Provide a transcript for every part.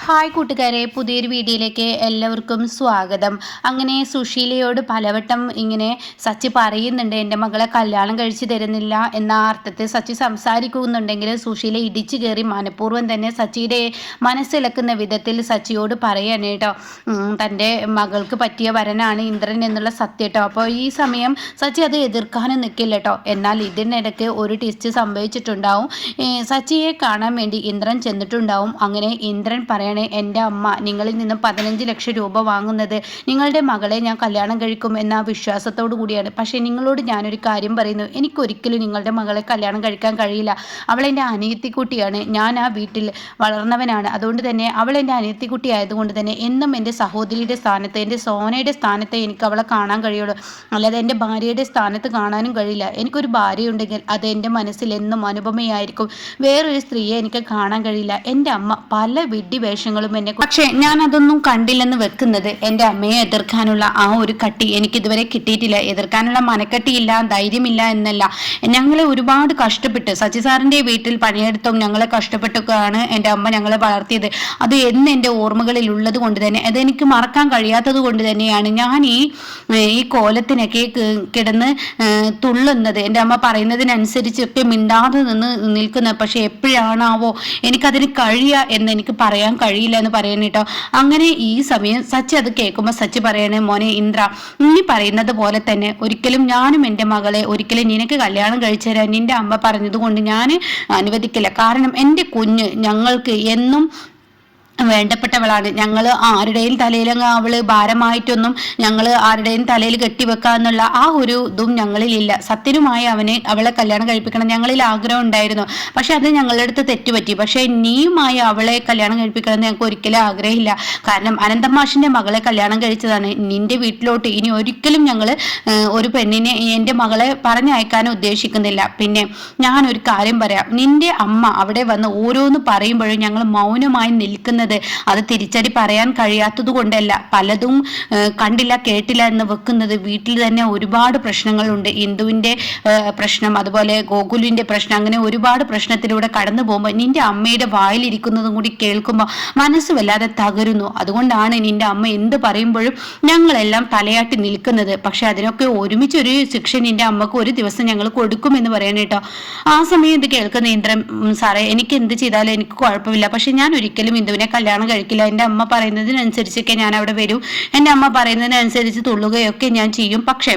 Hi കൂട്ടുകാരെ, പുതിയൊരു വീഡിയോയിലേക്ക് എല്ലാവർക്കും സ്വാഗതം. അങ്ങനെ സുശീലയോട് പലവട്ടം ഇങ്ങനെ സച്ചി പറയുന്നുണ്ട്, എൻ്റെ മകളെ കല്യാണം കഴിച്ചു തരുന്നില്ല എന്ന അർത്ഥത്തിൽ സച്ചി സംസാരിക്കുന്നുണ്ടെങ്കിൽ സുശീല ഇടിച്ചു കയറി മനഃപൂർവ്വം തന്നെ സച്ചിയുടെ മനസ്സിളക്കുന്ന വിധത്തിൽ സച്ചിയോട് പറയാണ് കേട്ടോ, തൻ്റെ മകൾക്ക് പറ്റിയ വരനാണ് ഇന്ദ്രൻ എന്നുള്ള സത്യം കേട്ടോ. അപ്പോൾ ഈ സമയം സച്ചി അത് എതിർക്കാനും നിൽക്കില്ല കേട്ടോ. എന്നാൽ ഇതിനിടയ്ക്ക് ഒരു ട്വിസ്റ്റ് സംഭവിച്ചിട്ടുണ്ടാവും. സച്ചിയെ കാണാൻ വേണ്ടി ഇന്ദ്രൻ ചെന്നിട്ടുണ്ടാവും. അങ്ങനെ ഇന്ദ്രൻ പറയണേ, എൻ്റെ അമ്മ നിങ്ങളിൽ നിന്ന് 15 ലക്ഷം രൂപ വാങ്ങുന്നത് നിങ്ങളുടെ മകളെ ഞാൻ കല്യാണം കഴിക്കും എന്ന വിശ്വാസത്തോടു കൂടിയാണ്. പക്ഷേ നിങ്ങളോട് ഞാനൊരു കാര്യം പറയുന്നു, എനിക്കൊരിക്കലും നിങ്ങളുടെ മകളെ കല്യാണം കഴിക്കാൻ കഴിയില്ല. അവൾ എൻ്റെ അനിയത്തിക്കുട്ടിയാണ്. ഞാൻ ആ വീട്ടിൽ വളർന്നവനാണ്. അതുകൊണ്ട് തന്നെ അവൾ എൻ്റെ അനിയത്തിക്കുട്ടി ആയതുകൊണ്ട് തന്നെ എന്നും എൻ്റെ സഹോദരിയുടെ സ്ഥാനത്ത്, എൻ്റെ സോനയുടെ സ്ഥാനത്ത് എനിക്ക് അവളെ കാണാൻ കഴിയുള്ളൂ. അല്ലാതെ എൻ്റെ ഭാര്യയുടെ സ്ഥാനത്ത് കാണാനും കഴിയില്ല. എനിക്കൊരു ഭാര്യയുണ്ടെങ്കിൽ അത് എൻ്റെ മനസ്സിൽ എന്നും അനുപമയായിരിക്കും. വേറൊരു സ്ത്രീയെ എനിക്ക് കാണാൻ കഴിയില്ല. എൻ്റെ അമ്മ പല വിഡ്ഢി വേഷങ്ങളും എന്നെ, പക്ഷേ ഞാൻ അതൊന്നും കണ്ടില്ലെന്ന് വെക്കുന്നത് എൻ്റെ അമ്മയെ എതിർക്കാനുള്ള ആ ഒരു കട്ടി എനിക്ക് ഇതുവരെ കിട്ടിയിട്ടില്ല. എതിർക്കാനുള്ള മനക്കെട്ടിയില്ല, ധൈര്യമില്ല എന്നല്ല. ഞങ്ങളെ ഒരുപാട് കഷ്ടപ്പെട്ട് സച്ചി സാറിൻ്റെ വീട്ടിൽ പണിയെടുത്തും ഞങ്ങളെ കഷ്ടപ്പെട്ടൊക്കെയാണ് എൻ്റെ അമ്മ ഞങ്ങളെ വളർത്തിയത്. അത് എന്ന് എൻ്റെ ഓർമ്മകളിൽ ഉള്ളത് കൊണ്ട് തന്നെ, അതെനിക്ക് മറക്കാൻ കഴിയാത്തത് കൊണ്ട് തന്നെയാണ് ഞാൻ ഈ കോലത്തിനൊക്കെ കിടന്ന് തുള്ളുന്നത്. എൻ്റെ അമ്മ പറയുന്നതിനനുസരിച്ചൊക്കെ മിണ്ടാതെ നിൽക്കുന്നത്. പക്ഷെ എപ്പോഴാണാവോ എനിക്കതിന് കഴിയുക എന്ന് എനിക്ക് പറയാൻ കഴിയില്ല എന്ന് പറയുന്നു കേട്ടോ. അങ്ങനെ ഈ സമയം സച്ചി അത് കേൾക്കുമ്പോൾ സച്ചി പറയണേ, മോനെ ഇന്ദ്ര, നീ പറയുന്നത് പോലെ തന്നെ ഒരിക്കലും ഞാനും എൻ്റെ മകളെ ഒരിക്കലും നിനക്ക് കല്യാണം കഴിച്ചു തരാൻ നിന്റെ അമ്മ പറഞ്ഞത് കൊണ്ട് ഞാൻ അനുവദിക്കില്ല. കാരണം എൻ്റെ കുഞ്ഞ് ഞങ്ങൾക്ക് എന്നും വേണ്ടപ്പെട്ടവളാണ്. ഞങ്ങൾ ആരുടെയും തലയിലങ്ങ് അവള് ഭാരമായിട്ടൊന്നും ഞങ്ങൾ ആരുടെയും തലയിൽ കെട്ടിവെക്കാന്നുള്ള ആ ഒരു ഇതും ഞങ്ങളിലില്ല. സത്യനുമായി അവളെ കല്യാണം കഴിപ്പിക്കണം ഞങ്ങളിൽ ആഗ്രഹം ഉണ്ടായിരുന്നു. പക്ഷെ അത് ഞങ്ങളുടെ അടുത്ത് തെറ്റുപറ്റി. പക്ഷെ നീയുമായി അവളെ കല്യാണം കഴിപ്പിക്കണം എന്ന് ഞങ്ങൾക്ക് ഒരിക്കലും ആഗ്രഹമില്ല. കാരണം അനന്തമാഷിന്റെ മകളെ കല്യാണം കഴിച്ചതാണ്. നിന്റെ വീട്ടിലോട്ട് ഇനി ഒരിക്കലും ഞങ്ങൾ ഒരു പെണ്ണിനെ, എൻ്റെ മകളെ പറഞ്ഞയക്കാനും ഉദ്ദേശിക്കുന്നില്ല. പിന്നെ ഞാനൊരു കാര്യം പറയാം, നിന്റെ അമ്മ അവിടെ വന്ന് ഓരോന്ന് പറയുമ്പോഴും ഞങ്ങൾ മൗനമായി നിൽക്കുന്നത് അത് തിരിച്ചടി പറയാൻ കഴിയാത്തത് കൊണ്ടല്ല, പലതും കണ്ടില്ല കേട്ടില്ല എന്ന് വെക്കുന്നത്. വീട്ടിൽ തന്നെ ഒരുപാട് പ്രശ്നങ്ങളുണ്ട്. ഇന്ദുവിന്റെ പ്രശ്നം, അതുപോലെ ഗോകുലിന്റെ പ്രശ്നം, അങ്ങനെ ഒരുപാട് പ്രശ്നത്തിലൂടെ കടന്നു പോകുമ്പോൾ നിന്റെ അമ്മയുടെ വായിലിരിക്കുന്നതും കൂടി കേൾക്കുമ്പോൾ മനസ്സ് വല്ലാതെ തകരുന്നു. അതുകൊണ്ടാണ് നിന്റെ അമ്മ എന്ത് പറയുമ്പോഴും ഞങ്ങളെല്ലാം തലയാട്ടി നിൽക്കുന്നത്. പക്ഷെ അതിനൊക്കെ ഒരുമിച്ചൊരു ശിക്ഷ നിന്റെ അമ്മക്ക് ഒരു ദിവസം ഞങ്ങൾ കൊടുക്കുമെന്ന് പറയണ കേട്ടോ. ആ സമയം ഇത് കേൾക്കുന്ന ഇന്ദ്രൻ, സാറേ എനിക്ക് എന്ത് ചെയ്താലും എനിക്ക് കുഴപ്പമില്ല, പക്ഷെ ഞാൻ ഒരിക്കലും ഇന്ദുവിനെ കല്യാണം കഴിക്കില്ല. എൻ്റെ അമ്മ പറയുന്നതിനനുസരിച്ചൊക്കെ ഞാൻ അവിടെ വരും. എൻ്റെ അമ്മ പറയുന്നതിനനുസരിച്ച് തുള്ളുകയൊക്കെ ഞാൻ ചെയ്യും. പക്ഷേ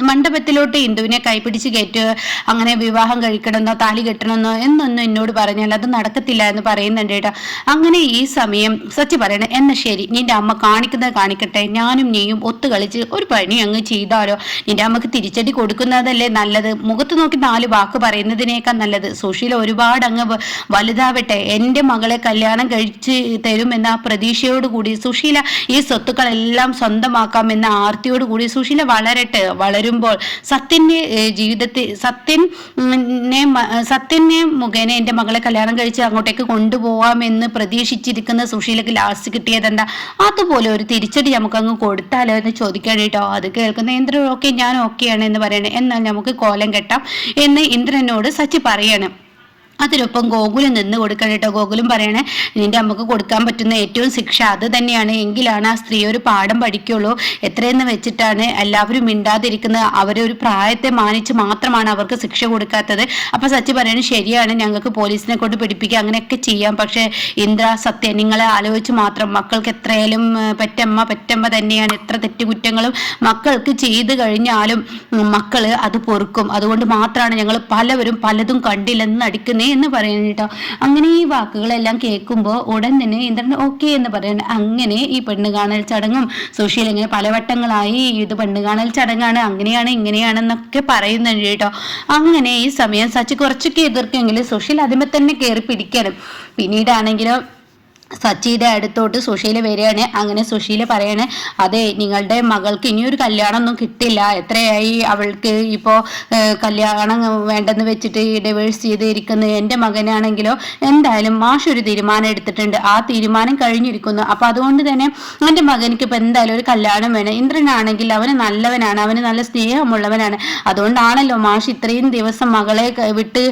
മണ്ഡപത്തിലോട്ട് ഇന്ദുവിനെ കൈപിടിച്ച് കയറ്റുക, അങ്ങനെ വിവാഹം കഴിക്കണമെന്നോ താലി കെട്ടണമെന്നോ എന്നൊന്നും എന്നോട് പറഞ്ഞാൽ അത് നടക്കത്തില്ല എന്ന് പറയുന്നുണ്ട് കേട്ടോ. അങ്ങനെ ഈ സമയം സച്ചി പറയണേ, എന്നാ ശരി, നിന്റെ അമ്മ കാണിക്കുന്നത് കാണിക്കട്ടെ, ഞാനും നീയും ഒത്തു കളിച്ച് ഒരു പണി അങ്ങ് ചെയ്താലോ? നിന്റെ അമ്മക്ക് തിരിച്ചടി കൊടുക്കുന്നതല്ലേ നല്ലത്, മുഖത്ത് നോക്കി 4 വാക്ക് പറയുന്നതിനേക്കാൾ നല്ലത്. സുശീല ഒരുപാട് അങ്ങ് വലുതാവട്ടെ, എൻ്റെ മകളെ കല്യാണം കഴിച്ച് തരുമെന്ന പ്രതീക്ഷയോടുകൂടി സുശീല ഈ സ്വത്തുക്കളെല്ലാം സ്വന്തമാക്കാമെന്ന ആർത്തിയോടുകൂടി സുശീല വളരട്ടെ. വളരുമ്പോൾ സത്യന്റെ ജീവിതത്തിൽ സത്യനെ മുഖേന എൻ്റെ മകളെ കല്യാണം കഴിച്ച് അങ്ങോട്ടേക്ക് കൊണ്ടുപോകാമെന്ന് പ്രതീക്ഷിച്ചിരിക്കുന്ന സുശീലക്ക് ലാസ്റ്റ് കിട്ടിയതെന്താ? അതുപോലെ ഒരു തിരിച്ചടി നമുക്ക് അങ്ങ് കൊടുത്താലോ എന്ന് ചോദിക്കാൻ കേട്ടോ. അത് കേൾക്കുന്ന ഇന്ദ്രൻ ഓക്കെ, ഞാൻ ഓക്കെയാണ് എന്ന് പറയണേ. എന്നാൽ നമുക്ക് കോലം കെട്ടാം എന്ന് ഇന്ദ്രനോട് സച്ചി പറയണം. അതിനൊപ്പം ഗോകുലം നിന്ന് കൊടുക്കണം കേട്ടോ. ഗോകുലം പറയണേ, നിന്റെ അമ്മക്ക് കൊടുക്കാൻ പറ്റുന്ന ഏറ്റവും ശിക്ഷ അത് തന്നെയാണ്. എങ്കിലാണ് ആ സ്ത്രീ ഒരു പാഠം പഠിക്കുള്ളൂ. എത്രയെന്ന് വെച്ചിട്ടാണ് എല്ലാവരും മിണ്ടാതിരിക്കുന്നത്? അവരൊരു പ്രായത്തെ മാനിച്ച് മാത്രമാണ് അവർക്ക് ശിക്ഷ കൊടുക്കാത്തത്. അപ്പൊ സച്ചി പറയണേ, ശരിയാണ്, ഞങ്ങൾക്ക് പോലീസിനെ കൊണ്ട് പിടിപ്പിക്കുക, അങ്ങനെയൊക്കെ ചെയ്യാം. പക്ഷെ ഇന്ദ്ര, സത്യം, നിങ്ങളെ ആലോചിച്ച് മാത്രം മക്കൾക്ക് എത്രയായാലും പെറ്റമ്മ തന്നെയാണ്. എത്ര തെറ്റുകുറ്റങ്ങളും മക്കൾക്ക് ചെയ്തു കഴിഞ്ഞാലും മക്കള് അത് പൊറുക്കും. അതുകൊണ്ട് മാത്രമാണ് ഞങ്ങൾ പലവരും പലതും കണ്ടില്ലെന്ന് നടിക്കുന്നത് എന്ന് പറയുന്നത് കേട്ടോ. അങ്ങനെ ഈ വാക്കുകളെല്ലാം കേൾക്കുമ്പോൾ ഉടൻ തന്നെ ഇന്ദ്രൻ ഓക്കെ എന്ന് പറയുന്നത്. അങ്ങനെ ഈ പെണ്ണ് കാണൽ ചടങ്ങും സുശീൽ ഇങ്ങനെ പലവട്ടങ്ങളായി ഇത് പെണ്ണ് കാണൽ ചടങ്ങാണ്, അങ്ങനെയാണ് ഇങ്ങനെയാണെന്നൊക്കെ പറയുന്നുണ്ട് കേട്ടോ. അങ്ങനെ ഈ സമയം സച്ചി കുറച്ചൊക്കെ എതിർക്കെങ്കിലും സുശീൽ അതിമേ തന്നെ കയറി പിടിക്കണം. പിന്നീടാണെങ്കിലോ സച്ചിയുടെ അടുത്തോട്ട് സുശീല വരികയാണ്. അങ്ങനെ സുശീല പറയാണ്, അതെ, നിങ്ങളുടെ മകൾക്ക് ഇനിയൊരു കല്യാണം ഒന്നും കിട്ടില്ല. എത്രയായി അവൾക്ക് ഇപ്പോൾ കല്യാണം വേണ്ടെന്ന് വെച്ചിട്ട് ഡിവേഴ്സ് ചെയ്തിരിക്കുന്നത്. എൻ്റെ മകനാണെങ്കിലോ എന്തായാലും മാഷ് ഒരു തീരുമാനം എടുത്തിട്ടുണ്ട്. ആ തീരുമാനം കഴിഞ്ഞിരിക്കുന്നു. അപ്പോൾ അതുകൊണ്ട് തന്നെ എൻ്റെ മകനിക്ക് ഇപ്പോൾ എന്തായാലും ഒരു കല്യാണം വേണം. ഇന്ദ്രനാണെങ്കിൽ അവന് നല്ലവനാണ്, അവന് നല്ല സ്നേഹമുള്ളവനാണ്. അതുകൊണ്ടാണല്ലോ മാഷ് ഇത്രയും ദിവസം മകളെ വിട്ട്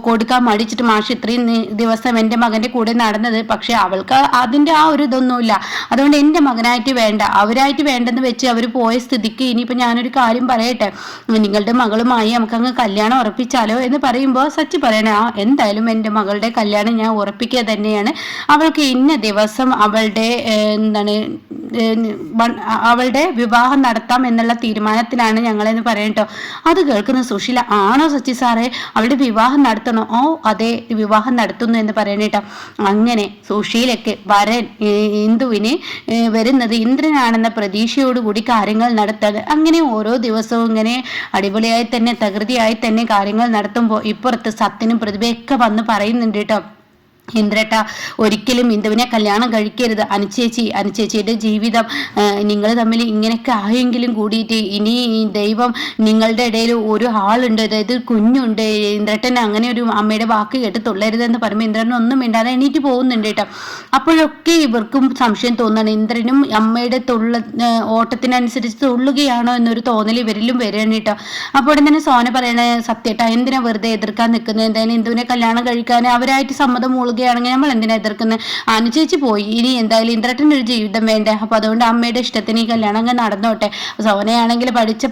കൊടുക്കാൻ മടിച്ചിട്ട് മാഷ് ഇത്രയും ദിവസം എൻ്റെ മകൻ്റെ കൂടെ നടന്നത്. പക്ഷെ അവൾക്ക് അതിൻ്റെ ആ ഒരു ഇതൊന്നുമില്ല. അതുകൊണ്ട് എൻ്റെ മകനായിട്ട് വേണ്ട, അവരായിട്ട് വേണ്ടെന്ന് വെച്ച് അവർ പോയ സ്ഥിതിക്ക് ഇനിയിപ്പോൾ ഞാനൊരു കാര്യം പറയട്ടെ, നിങ്ങളുടെ മകളുമായി നമുക്കങ്ങ് കല്യാണം ഉറപ്പിച്ചാലോ എന്ന് പറയുമ്പോൾ സച്ചി പറയണേ, ആ എന്തായാലും എൻ്റെ മകളുടെ കല്യാണം ഞാൻ ഉറപ്പിക്കുക തന്നെയാണ്. അവൾക്ക് ഇന്ന ദിവസം അവളുടെ എന്താണ് അവളുടെ വിവാഹം നടത്താം എന്നുള്ള തീരുമാനത്തിലാണ് ഞങ്ങളെന്ന് പറയട്ടോ. അത് കേൾക്കുന്ന സുശീല, ആണോ സച്ചി സാറേ, അവളുടെ വിവാഹം നടത്തണോ? ഓ അതെ, വിവാഹം നടത്തുന്നു എന്ന് പറയണേട്ടോ. അങ്ങനെ സുശീലയ്ക്ക് വരൻ ഇന്ദുവിന് വരുന്നത് ഇന്ദ്രനാണെന്ന പ്രതീക്ഷയോടുകൂടി കാര്യങ്ങൾ നടത്താണ്. അങ്ങനെ ഓരോ ദിവസവും ഇങ്ങനെ അടിപൊളിയായി തന്നെ തകൃതിയായി തന്നെ കാര്യങ്ങൾ നടത്തുമ്പോൾ ഇപ്പുറത്ത് സത്യനും പ്രതിഭയൊക്കെ വന്ന് പറയുന്നുണ്ട് കേട്ടോ, ഇന്ദ്രേട്ട ഒരിക്കലും ഇന്ദുവിനെ കല്യാണം കഴിക്കരുത്. അനുചേച്ചിയുടെ ജീവിതം നിങ്ങൾ തമ്മിൽ ഇങ്ങനെയൊക്കെ ആയെങ്കിലും കൂടിയിട്ട് ഇനി ദൈവം നിങ്ങളുടെ ഇടയിൽ ഒരു ആളുണ്ട്, അതായത് കുഞ്ഞുണ്ട്. ഇന്ദ്രേട്ടൻ അങ്ങനെ ഒരു അമ്മയുടെ വാക്ക് കേട്ട് തുള്ളരുതെന്ന് പറയുമ്പോൾ ഇന്ദ്രൻ ഒന്നും മിണ്ടാതെ എണീറ്റ് പോകുന്നുണ്ട് കേട്ടോ. അപ്പോഴൊക്കെ ഇവർക്കും സംശയം തോന്നാണ്, ഇന്ദ്രനും അമ്മയുടെ ഓട്ടത്തിനനുസരിച്ച് തുള്ളുകയാണോ എന്നൊരു തോന്നൽ ഇവരിലും വരികയാണ് കേട്ടോ. അപ്പോൾ ഉടൻ തന്നെ സോന പറയണേ, സത്യേട്ട എന്തിനാ വെറുതെ എതിർക്കാൻ നിൽക്കുന്നത്, എന്തായാലും ഇന്ദുവിനെ കല്യാണം കഴിക്കാൻ അവരായിട്ട് സമ്മതം ണെങ്കിൽ നമ്മൾ എന്തിനാ എതിർക്കുന്നത്, അനുചേച്ചി പോയി, ഇനി എന്തായാലും ഇന്ദ്രട്ടൻ ഒരു ജീവിതം വേണ്ടേ, അപ്പൊ അതുകൊണ്ട് അമ്മയുടെ ഇഷ്ടത്തിന് ഈ കല്യാണം അങ്ങ് നടന്നോട്ടെ. സോനയാണെങ്കിൽ പഠിച്ച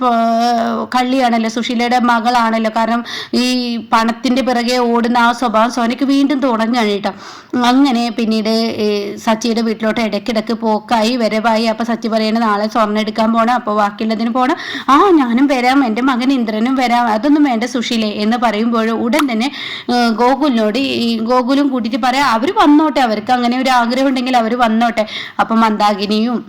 കള്ളിയാണല്ലോ, സുശീലയുടെ മകളാണല്ലോ, കാരണം ഈ പണത്തിന്റെ പിറകെ ഓടുന്ന ആ സ്വഭാവം സോനയ്ക്ക് വീണ്ടും തുടങ്ങുകയാണ് കേട്ടോ. അങ്ങനെ പിന്നീട് സച്ചിയുടെ വീട്ടിലോട്ട് ഇടയ്ക്കിടയ്ക്ക് പോക്കായി വരവായി. അപ്പൊ സച്ചി പറയണ നാളെ സ്വർണ്ണം എടുക്കാൻ പോണം, അപ്പൊ ബാക്കിയുള്ളതിന് പോണം. ആ ഞാനും വരാം, എൻ്റെ മകൻ ഇന്ദ്രനും വരാം, അതൊന്നും വേണ്ട സുശീലേ എന്ന് പറയുമ്പോൾ ഉടൻ തന്നെ ഗോകുലും കൂട്ടിയിട്ട് പറയാം, അവർ വന്നോട്ടെ, അവർക്ക് അങ്ങനെ ഒരു ആഗ്രഹം ഉണ്ടെങ്കിൽ അവർ വന്നോട്ടെ. അപ്പം മന്ദാകിനിയും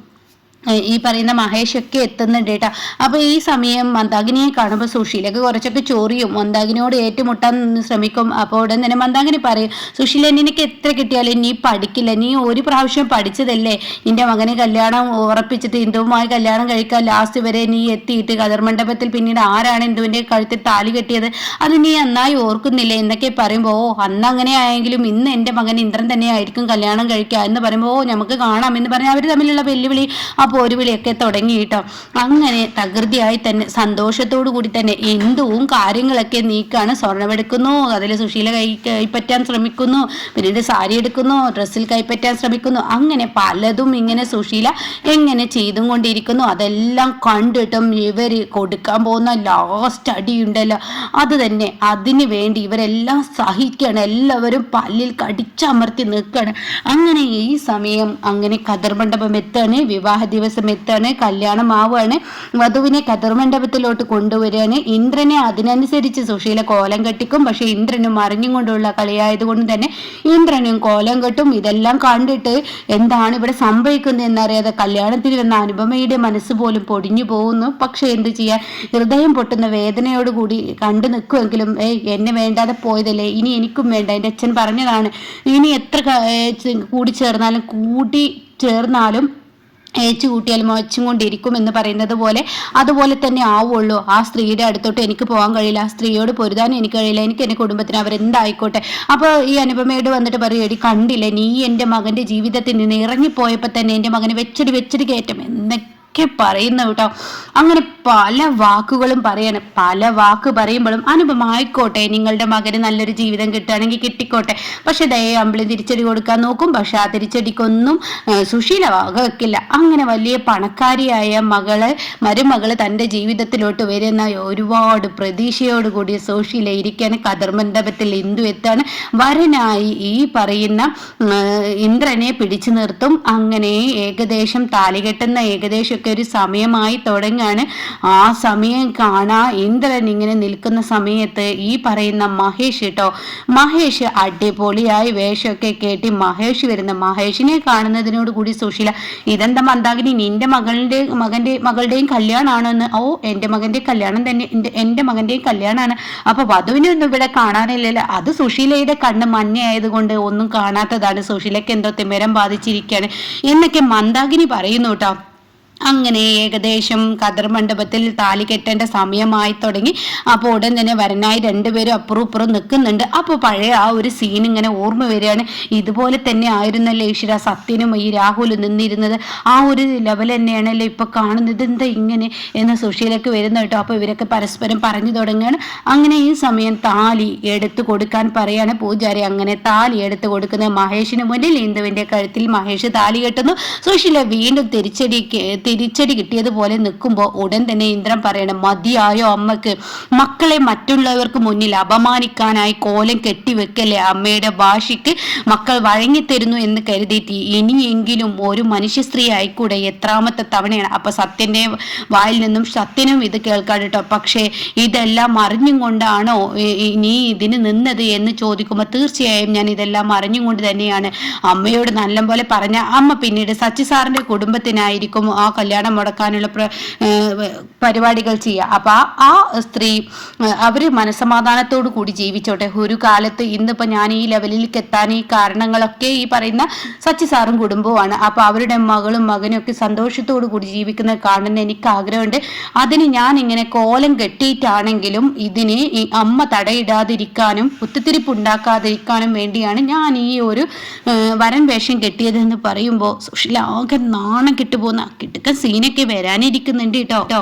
ഈ പറയുന്ന മഹേഷൊക്കെ എത്തുന്നുണ്ട് കേട്ടോ. അപ്പൊ ഈ സമയം മന്ദാകിനിയെ കാണുമ്പോൾ സുശീലക്ക് കുറച്ചൊക്കെ ചോറിയും മന്ദാകിനിയോട് ഏറ്റുമുട്ടാൻ ശ്രമിക്കും. അപ്പോൾ ഉടൻ തന്നെ മന്ദാകിനി പറയും, സുശീല നിനക്ക് എത്ര കിട്ടിയാലും നീ പഠിക്കില്ല, നീ ഒരു പ്രാവശ്യം പഠിച്ചതല്ലേ, നിന്റെ മകനെ കല്യാണം ഉറപ്പിച്ചിട്ട് ഇന്ദുവുമായി കല്യാണം കഴിക്കാൻ ലാസ്റ്റ് വരെ നീ എത്തിയിട്ട് കതിർമണ്ഡപത്തിൽ പിന്നീട് ആരാണ് ഇന്ദുവിന്റെ കഴുത്തിൽ താലി കെട്ടിയത് അത് നീ നന്നായി ഓർക്കുന്നില്ലേ എന്നൊക്കെ പറയുമ്പോൾ, ഓ അന്ന് അങ്ങനെ ആയെങ്കിലും ഇന്ന് എൻ്റെ മകൻ ഇന്ദ്രൻ തന്നെ ആയിരിക്കും കല്യാണം കഴിക്കുക എന്ന് പറയുമ്പോൾ, ഓ നമുക്ക് കാണാം എന്ന് പറഞ്ഞാൽ അവർ തമ്മിലുള്ള വെല്ലുവിളി പോരുവിളിയൊക്കെ തുടങ്ങി കേട്ടോ. അങ്ങനെ തകൃതിയായി തന്നെ സന്തോഷത്തോടു കൂടി തന്നെ എന്തും കാര്യങ്ങളൊക്കെ നീക്കാണ്. സ്വർണ്ണമെടുക്കുന്നു, അതിൽ സുശീല കൈപ്പറ്റാൻ ശ്രമിക്കുന്നു, പിന്നീട് സാരി എടുക്കുന്നു, ഡ്രസ്സിൽ കൈപ്പറ്റാൻ ശ്രമിക്കുന്നു, അങ്ങനെ പലതും ഇങ്ങനെ സുശീല എങ്ങനെ ചെയ്തും കൊണ്ടിരിക്കുന്നു. അതെല്ലാം കണ്ടിട്ടും ഇവർ കൊടുക്കാൻ പോകുന്ന ലാസ്റ്റ് അടിയുണ്ടല്ലോ, അത് തന്നെ അതിന് വേണ്ടി ഇവരെല്ലാം സഹിക്കുകയാണ്, എല്ലാവരും പല്ലിൽ കടിച്ചമർത്തി നിൽക്കുകയാണ്. അങ്ങനെ ഈ സമയം അങ്ങനെ കതിർമണ്ഡപം എത്താണ്, വിവാഹ ദിവസം എത്താണ്, കല്യാണമാവാണ്, വധുവിനെ കതിർമണ്ഡപത്തിലോട്ട് കൊണ്ടുവരികയാണ്. ഇന്ദ്രനെ അതിനനുസരിച്ച് സുശീല കോലം കെട്ടിക്കും. പക്ഷെ ഇന്ദ്രനും അറിഞ്ഞും കൊണ്ടുള്ള കളിയായതുകൊണ്ട് തന്നെ ഇന്ദ്രനും കോലം കെട്ടും. ഇതെല്ലാം കണ്ടിട്ട് എന്താണ് ഇവിടെ സംഭവിക്കുന്നത് എന്നറിയാതെ കല്യാണത്തിൽ വന്ന അനുപമയുടെ മനസ്സ് പോലും പൊടിഞ്ഞു പോകുന്നു. പക്ഷെ എന്ത് ചെയ്യാൻ, ഹൃദയം പൊട്ടുന്ന വേദനയോടുകൂടി കണ്ടു നിൽക്കുമെങ്കിലും എന്നെ വേണ്ടാതെ പോയതല്ലേ, ഇനി എനിക്കും വേണ്ട, എൻ്റെ അച്ഛൻ പറഞ്ഞതാണ്, ഇനി എത്ര കൂടി ചേർന്നാലും ഏച്ചു കൂട്ടിയാലും ഒച്ചും കൊണ്ടിരിക്കും എന്ന് പറയുന്നത് പോലെ അതുപോലെ തന്നെ ആവുള്ളൂ. ആ സ്ത്രീയുടെ അടുത്തോട്ട് എനിക്ക് പോകാൻ കഴിയില്ല, ആ സ്ത്രീയോട് പൊരുതാനും എനിക്ക് കഴിയില്ല, എനിക്ക് എൻ്റെ കുടുംബത്തിന് അവരെന്തായിക്കോട്ടെ. അപ്പോൾ ഈ അനുപമയോട് വന്നിട്ട് പറയും, എടി കണ്ടില്ലേ, നീ എൻ്റെ മകൻ്റെ ജീവിതത്തിൽ നിന്ന് ഇറങ്ങിപ്പോയപ്പോൾ തന്നെ എൻ്റെ മകനെ വെച്ചടി കയറ്റം എന്നൊക്കെ പറയുന്നു കേട്ടോ. അങ്ങനെ പല വാക്കുകളും പറയാണ്. പല വാക്ക് പറയുമ്പോഴും അനുപമ ആയിക്കോട്ടെ, നിങ്ങളുടെ മകന് നല്ലൊരു ജീവിതം കിട്ടുകയാണെങ്കിൽ കിട്ടിക്കോട്ടെ, പക്ഷെ അമ്പിളി തിരിച്ചടി കൊടുക്കാൻ നോക്കും. പക്ഷെ ആ തിരിച്ചടിക്കൊന്നും സുശീല വക വെക്കില്ല. അങ്ങനെ വലിയ പണക്കാരിയായ മരുമകള് തൻ്റെ ജീവിതത്തിലോട്ട് വരുന്ന ഒരുപാട് പ്രതീക്ഷയോടുകൂടി സുശീല ഇരിക്കാൻ കതിർമണ്ഡപത്തിൽ ഇന്ദു എത്താണ്. വരനായി ഈ പറയുന്ന ഇന്ദ്രനെ പിടിച്ചു നിർത്തും. അങ്ങനെ ഏകദേശം താലി കെട്ടുന്ന ഏകദേശം ഒരു സമയമായി തുടങ്ങാണ്. ആ സമയം കാണാ ഇന്ദ്രൻ ഇങ്ങനെ നിൽക്കുന്ന സമയത്ത് ഈ പറയുന്ന മഹേഷ് കേട്ടോ, മഹേഷ് അടിപൊളിയായി വേഷമൊക്കെ കേട്ടി മഹേഷ് വരുന്ന മഹേഷിനെ കാണുന്നതിനോട് കൂടി സുശീല, ഇതെന്താ മന്ദാകിനി, നിന്റെ മകളുടെയും കല്യാണമാണോ എന്ന്? ഓ എൻ്റെ മകന്റെ കല്യാണം തന്നെ, എൻ്റെ മകന്റെയും കല്യാണമാണ്. അപ്പൊ വധുവിനൊന്നും ഇവിടെ കാണാനില്ലല്ലോ. അത് സുശീലയുടെ കണ്ണ് മഞ്ഞയായതുകൊണ്ട് ഒന്നും കാണാത്തതാണ്, സുശീലയ്ക്ക് എന്തോ തിമിരം ബാധിച്ചിരിക്കുകയാണ് എന്നൊക്കെ മന്ദാകിനി പറയുന്നു കേട്ടോ. അങ്ങനെ ഏകദേശം ഖദർ മണ്ഡപത്തിൽ താലി കെട്ടേണ്ട സമയമായി തുടങ്ങി. അപ്പോൾ ഉടൻ തന്നെ വരനായി രണ്ടുപേരും അപ്പുറം ഇപ്പുറം നിൽക്കുന്നുണ്ട്. അപ്പോൾ പഴയ ആ ഒരു സീൻ ഇങ്ങനെ ഓർമ്മ വരികയാണ്. ഇതുപോലെ തന്നെ ആയിരുന്നല്ലേ ഈശ്വര സത്യനും ഈ രാഹുലും നിന്നിരുന്നത്, ആ ഒരു ലെവൽ തന്നെയാണല്ലോ ഇപ്പൊ കാണുന്നത്, എന്താ ഇങ്ങനെ എന്ന് സുശീലക്ക് വരുന്ന കേട്ടോ. അപ്പോൾ ഇവരൊക്കെ പരസ്പരം പറഞ്ഞു തുടങ്ങുകയാണ്. അങ്ങനെ ഈ സമയം താലി എടുത്തു കൊടുക്കാൻ പറയാണ് പൂജാരി. അങ്ങനെ താലി എടുത്തു കൊടുക്കുന്ന മഹേഷിന് മുന്നിൽ ഇന്ദുവിന്റെ കഴുത്തിൽ മഹേഷ് താലി കെട്ടുന്നു. സുശീല വീണ്ടും തിരിച്ചടി കിട്ടിയതുപോലെ നിൽക്കുമ്പോൾ ഉടൻ തന്നെ ഇന്ദ്രൻ പറയണം, മതിയായോ അമ്മക്ക്, മക്കളെ മറ്റുള്ളവർക്ക് മുന്നിൽ അപമാനിക്കാനായി കോലം കെട്ടിവെക്കല്ലേ, അമ്മയുടെ ഭാഷയ്ക്ക് മക്കൾ വഴങ്ങിത്തരുന്നു എന്ന് കരുതിയിട്ട് ഇനിയെങ്കിലും ഒരു മനുഷ്യ സ്ത്രീ ആയിക്കൂടെ, എത്രാമത്തെ തവണയാണ്. അപ്പൊ സത്യന്റെ വായിൽ നിന്നും സത്യനും ഇത് കേൾക്കാൻ കേട്ടോ. പക്ഷേ ഇതെല്ലാം അറിഞ്ഞും കൊണ്ടാണോ നീ ഇതിന് നിന്നത് എന്ന് ചോദിക്കുമ്പോൾ തീർച്ചയായും ഞാൻ ഇതെല്ലാം അറിഞ്ഞും കൊണ്ട് തന്നെയാണ് അമ്മയോട് നല്ലപോലെ പറഞ്ഞ. അമ്മ പിന്നീട് സച്ചി സാറിന്റെ കുടുംബത്തിനായിരിക്കും ആ കല്യാണം മുടക്കാനുള്ള പരിപാടികൾ ചെയ്യുക. അപ്പൊ ആ സ്ത്രീ അവര് മനസ്സമാധാനത്തോടു കൂടി ജീവിച്ചോട്ടെ. ഒരു കാലത്ത് ഇന്നിപ്പോ ഞാൻ ഈ ലെവലിലേക്ക് എത്താൻ ഈ കാരണങ്ങളൊക്കെ ഈ പറയുന്ന സച്ചി സാറും കുടുംബവുമാണ്. അപ്പൊ അവരുടെ മകളും മകനും ഒക്കെ സന്തോഷത്തോടു കൂടി ജീവിക്കുന്നത് കാണുന്ന എനിക്ക് ആഗ്രഹമുണ്ട്. അതിന് ഞാൻ ഇങ്ങനെ കോലം കെട്ടിയിട്ടാണെങ്കിലും ഇതിന് ഈ അമ്മ തടയിടാതിരിക്കാനും കുത്തിത്തിരിപ്പ് ഉണ്ടാക്കാതിരിക്കാനും വേണ്ടിയാണ് ഞാൻ ഈ ഒരു വരൻ വേഷം കെട്ടിയതെന്ന് പറയുമ്പോൾ സുശീല ആകെ നാണം കെട്ടുപോകുന്ന കിട്ടുന്ന സീനൊക്കെ വരാനിരിക്കുന്നുണ്ട് കേട്ടോ.